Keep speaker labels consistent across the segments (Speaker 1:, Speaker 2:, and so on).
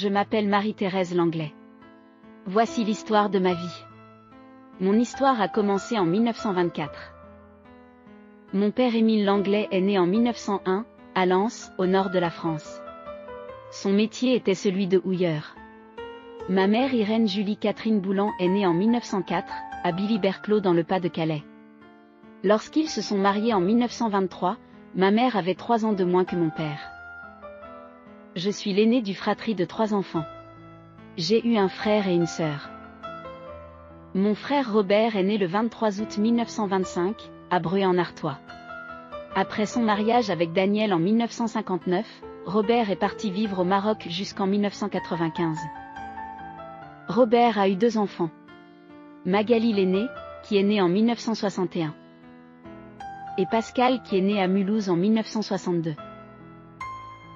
Speaker 1: Je m'appelle Marie-Thérèse Langlais. Voici l'histoire de ma vie. Mon histoire a commencé en 1924. Mon père Émile Langlais est né en 1901, à Lens, au nord de la France. Son métier était celui de houilleur. Ma mère Irène Julie Catherine Boulan est née en 1904, à Billy-Berclos dans le Pas-de-Calais. Lorsqu'ils se sont mariés en 1923, ma mère avait 3 ans de moins que mon père. Je suis l'aînée du fratrie de 3 enfants. J'ai eu un frère et une sœur. Mon frère Robert est né le 23 août 1925, à Breux-en-Artois. Après son mariage avec Danielle en 1959, Robert est parti vivre au Maroc jusqu'en 1995. Robert a eu 2 enfants. Magali l'aînée, qui est née en 1961. Et Pascal qui est né à Mulhouse en 1962.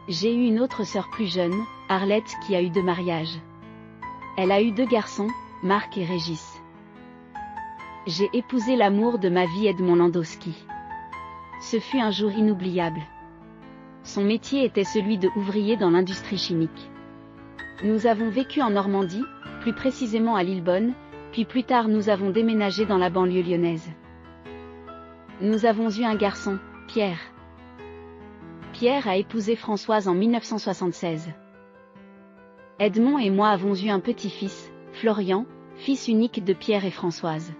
Speaker 1: J'ai eu une autre sœur plus jeune, Arlette qui a eu 2 mariages. Elle a eu 2 garçons, Marc et Régis. J'ai épousé l'amour de ma vie Edmond Landowski. Ce fut un jour inoubliable. Son métier était celui de ouvrier dans l'industrie chimique. Nous avons vécu en Normandie, plus précisément à Lillebonne, puis plus tard nous avons déménagé dans la banlieue lyonnaise. Nous avons eu un garçon, Pierre. Pierre a épousé Françoise en 1976. Edmond et moi avons eu un petit-fils, Florian, fils unique de Pierre et Françoise.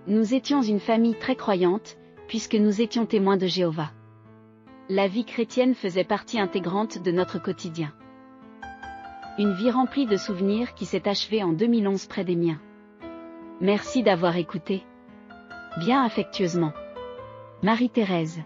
Speaker 1: Nous étions une famille très croyante, puisque nous étions témoins de Jéhovah. La vie chrétienne faisait partie intégrante de notre quotidien. Une vie remplie de souvenirs qui s'est achevée en 2011 près des miens. Merci d'avoir écouté. Bien affectueusement. Marie-Thérèse.